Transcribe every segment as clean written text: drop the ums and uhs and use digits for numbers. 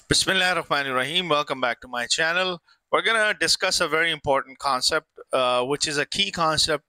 Bismillahirrahmanirrahim. Welcome back to my channel. We're going to discuss a very important concept, which is a key concept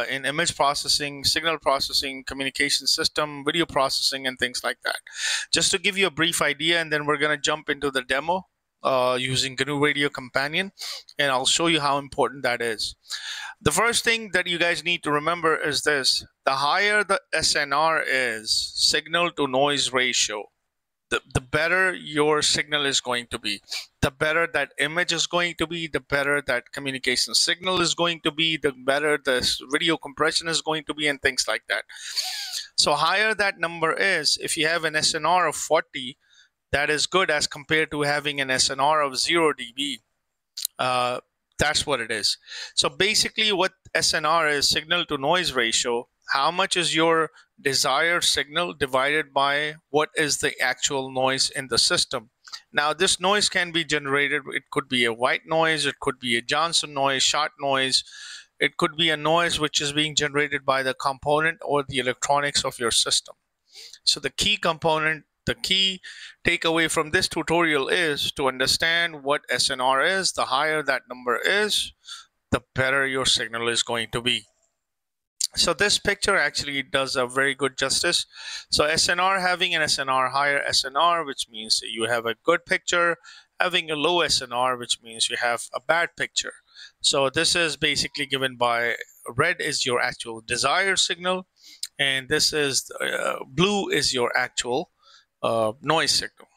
in image processing, signal processing, communication system, video processing, and things like that. Just to give you a brief idea, and then we're going to jump into the demo using GnuRadio Companion, and I'll show you how important that is. The first thing that you guys need to remember is this: the higher the SNR is, signal to noise ratio, the better your signal is going to be, the better that image is going to be, the better that communication signal is going to be, the better the video compression is going to be, and things like that. So higher that number is, if you have an SNR of 40, that is good as compared to having an SNR of 0 dB. That's what it is. So basically what SNR is, signal to noise ratio. How much is your desired signal divided by what is the actual noise in the system. Now this noise can be generated. It could be a white noise, it could be a Johnson noise, shot noise, it could be a noise which is being generated by the component or the electronics of your system. So the key component, the key takeaway from this tutorial is to understand what SNR is. The higher that number is, the better your signal is going to be. So this picture actually does a very good justice. So SNR, having an SNR, higher SNR, which means you have a good picture. Having a low SNR, which means you have a bad picture. So this is basically given by red is your actual desired signal, and this is blue is your actual noise signal.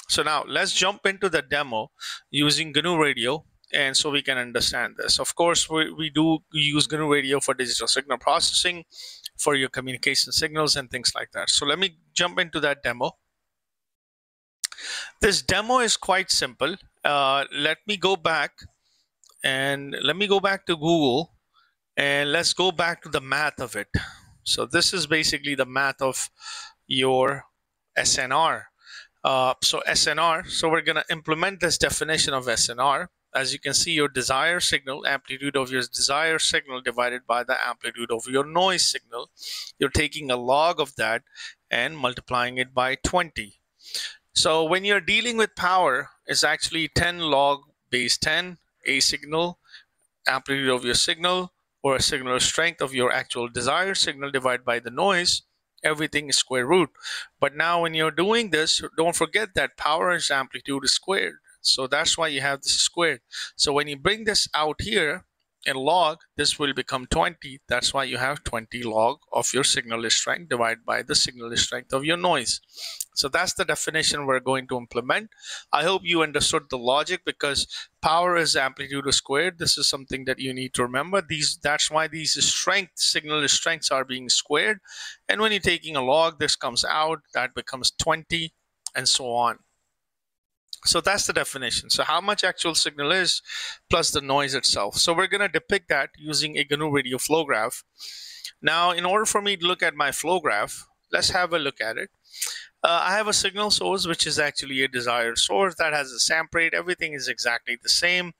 So now let's jump into the demo using GnuRadio, and so we can understand this. Of course, we do use GnuRadio for digital signal processing, for your communication signals and things like that. So let me jump into that demo. This demo is quite simple. Let me go back to Google, and let's go back to the math of it. So this is basically the math of your SNR. So SNR, so we're going to implement this definition of SNR. As you can see, your desired signal, amplitude of your desired signal divided by the amplitude of your noise signal. You're taking a log of that and multiplying it by 20. So when you're dealing with power, it's actually 10 log base 10, a signal, amplitude of your signal, or a signal strength of your actual desired signal divided by the noise. Everything is square root. But now when you're doing this, don't forget that power is amplitude is squared. So that's why you have this squared. So when you bring this out here in log, this will become 20. That's why you have 20 log of your signal strength divided by the signal strength of your noise. So that's the definition we're going to implement. I hope you understood the logic, because power is amplitude squared. This is something that you need to remember. That's why these signal strengths are being squared. And when you're taking a log, this comes out, that becomes 20, and so on. So that's the definition. So how much actual signal is plus the noise itself. So we're going to depict that using a GnuRadio flow graph. Now, in order for me to look at my flow graph, let's have a look at it. I have a signal source, which is actually a desired source that has a sample rate. Everything is exactly the same.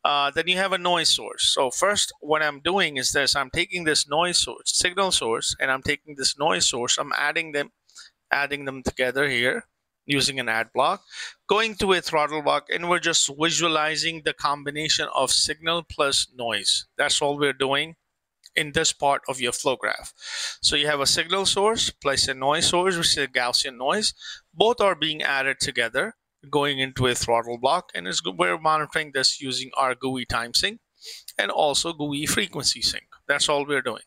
Then you have a noise source. So first, what I'm doing is this: I'm taking this noise source, signal source, and I'm taking this noise source. I'm adding them together here using an add block, going to a throttle block, and we're just visualizing the combination of signal plus noise. That's all we're doing in this part of your flow graph. So you have a signal source plus a noise source, which is a Gaussian noise. Both are being added together, going into a throttle block, and we're monitoring this using our GUI time sync and also GUI frequency sync. That's all we're doing.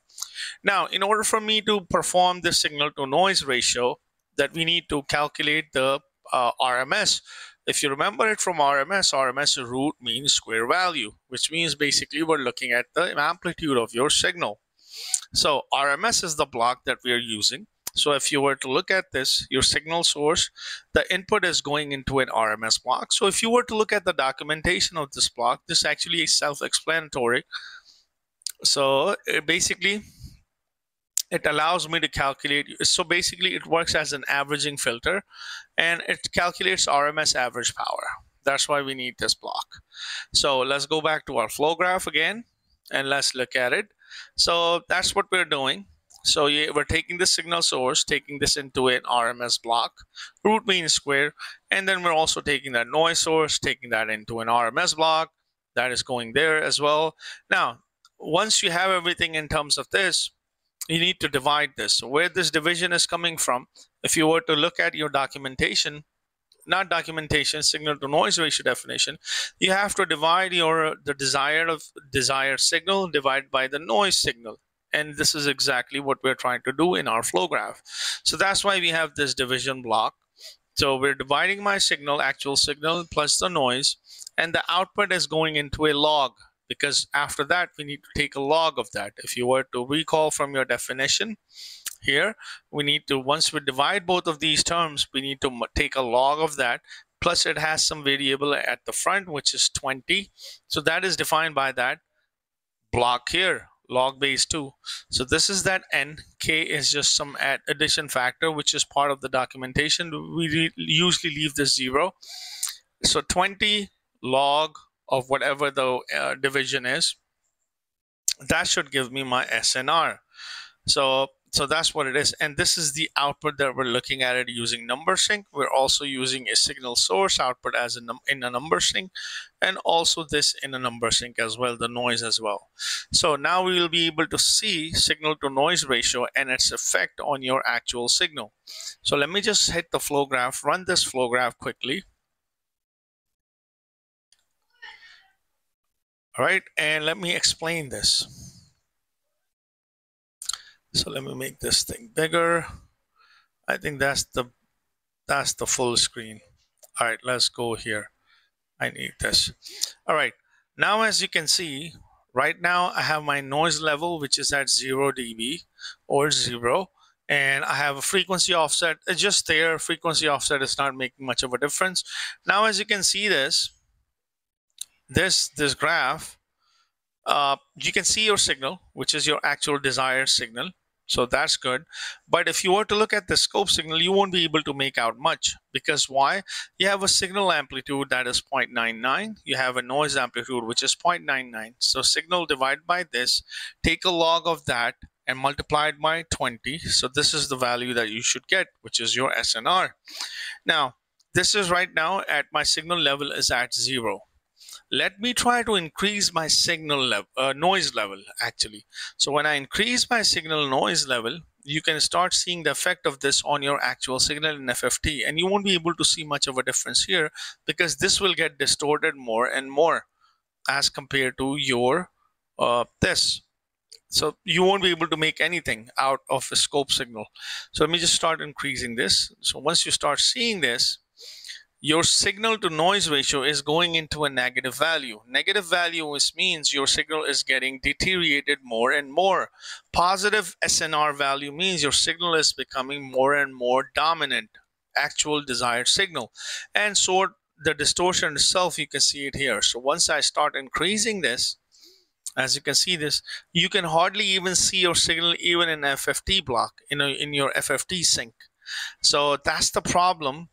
Now, in order for me to perform this signal to noise ratio, that we need to calculate the RMS. If you remember it from RMS root means square value, which means basically we're looking at the amplitude of your signal. So RMS is the block that we are using. So if you were to look at this, your signal source, the input is going into an RMS block. So if you were to look at the documentation of this block, this actually is self-explanatory. So basically, it allows me to calculate. So basically it works as an averaging filter, and it calculates RMS average power. That's why we need this block. So let's go back to our flow graph again, and let's look at it. So that's what we're doing. So we're taking the signal source, taking this into an RMS block, root mean square, and then we're also taking that noise source, taking that into an RMS block. That is going there as well. Now, once you have everything in terms of this, you need to divide this. So where this division is coming from, if you were to look at your documentation, not documentation, signal to noise ratio definition, you have to divide the desired signal divided by the noise signal. And this is exactly what we're trying to do in our flow graph. So that's why we have this division block. So we're dividing my signal, actual signal, plus the noise, and the output is going into a log, because after that we need to take a log of that. If you were to recall from your definition here, we need to, once we divide both of these terms, we need to take a log of that, plus it has some variable at the front, which is 20. So that is defined by that block here, log base 2. So this is that n. K is just some addition factor, which is part of the documentation. We usually leave this 0. So 20 log of whatever the division is, that should give me my SNR. So that's what it is. And this is the output that we're looking at it using number sync. We're also using a signal source output as in a number sync, and also this in a number sync as well, the noise as well. So now we will be able to see signal to noise ratio and its effect on your actual signal. So let me just hit the flow graph, run this flow graph quickly. All right, and let me explain this. So let me make this thing bigger. I think that's the full screen. All right, let's go here. I need this. All right, now as you can see, right now I have my noise level, which is at 0 dB or 0, and I have a frequency offset. It's just there. Frequency offset is not making much of a difference. Now as you can see this graph, you can see your signal, which is your actual desired signal. So that's good. But if you were to look at the scope signal, you won't be able to make out much. Because why? You have a signal amplitude that is 0.99. You have a noise amplitude, which is 0.99. So signal divided by this, take a log of that and multiply it by 20. So this is the value that you should get, which is your SNR. Now, this is right now at my signal level is at 0. Let me try to increase my signal level, noise level actually. So when I increase my signal noise level, you can start seeing the effect of this on your actual signal in FFT, and you won't be able to see much of a difference here because this will get distorted more and more as compared to your this. So you won't be able to make anything out of a scope signal. So let me just start increasing this. So once you start seeing this, your signal to noise ratio is going into a negative value. Negative value means your signal is getting deteriorated more and more. Positive SNR value means your signal is becoming more and more dominant, actual desired signal. And so the distortion itself, you can see it here. So once I start increasing this, as you can see this, you can hardly even see your signal even in FFT block, in your FFT sync. So that's the problem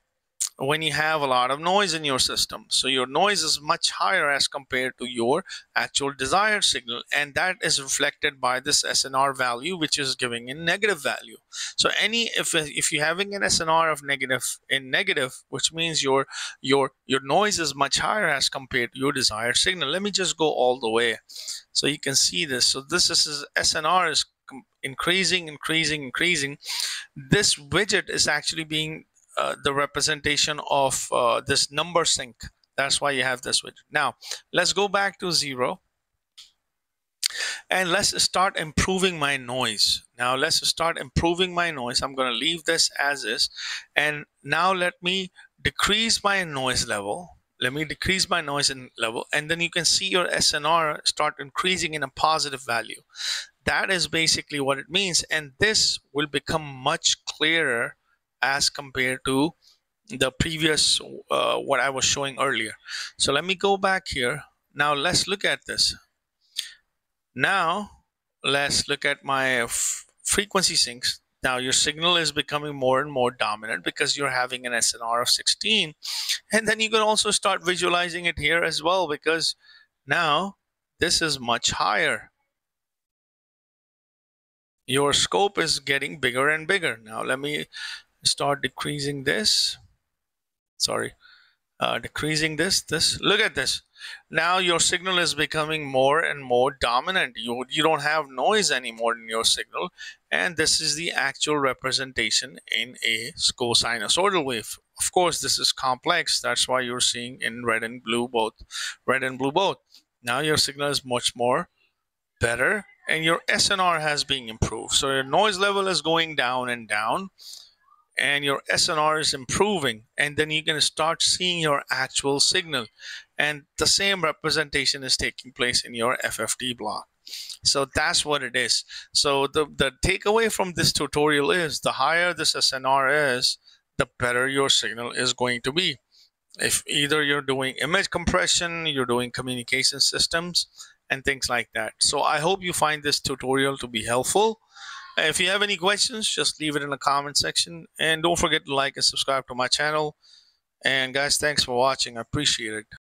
when you have a lot of noise in your system. So your noise is much higher as compared to your actual desired signal, and that is reflected by this SNR value, which is giving a negative value. So if you're having an SNR of negative, which means your noise is much higher as compared to your desired signal. Let me just go all the way so you can see this. So this is SNR is increasing. This widget is actually being the representation of this number sync. That's why you have this widget. Now let's go back to 0 and let's start improving my noise. I'm going to leave this as is, and now let me decrease my noise level. And then you can see your SNR start increasing in a positive value. That is basically what it means, and this will become much clearer as compared to the previous what I was showing earlier. So let me go back here. Now let's look at this. Now let's look at my frequency sinks. Now your signal is becoming more and more dominant because you're having an SNR of 16, and then you can also start visualizing it here as well, because now this is much higher. your scope is getting bigger and bigger. Now let me start decreasing this. Sorry, decreasing this. Look at this. Now your signal is becoming more and more dominant. You don't have noise anymore in your signal, and this is the actual representation in a co-sinusoidal wave. Of course, this is complex. That's why you're seeing in red and blue both. Now your signal is much more better, and your SNR has been improved. So your noise level is going down and down, and your SNR is improving, and then you can start seeing your actual signal, and the same representation is taking place in your FFT block. So that's what it is. So the takeaway from this tutorial is the higher this SNR is, the better your signal is going to be. If either you're doing image compression, you're doing communication systems, and things like that. So I hope you find this tutorial to be helpful. If you have any questions, just leave it in the comment section. And don't forget to like and subscribe to my channel. And guys, thanks for watching. I appreciate it.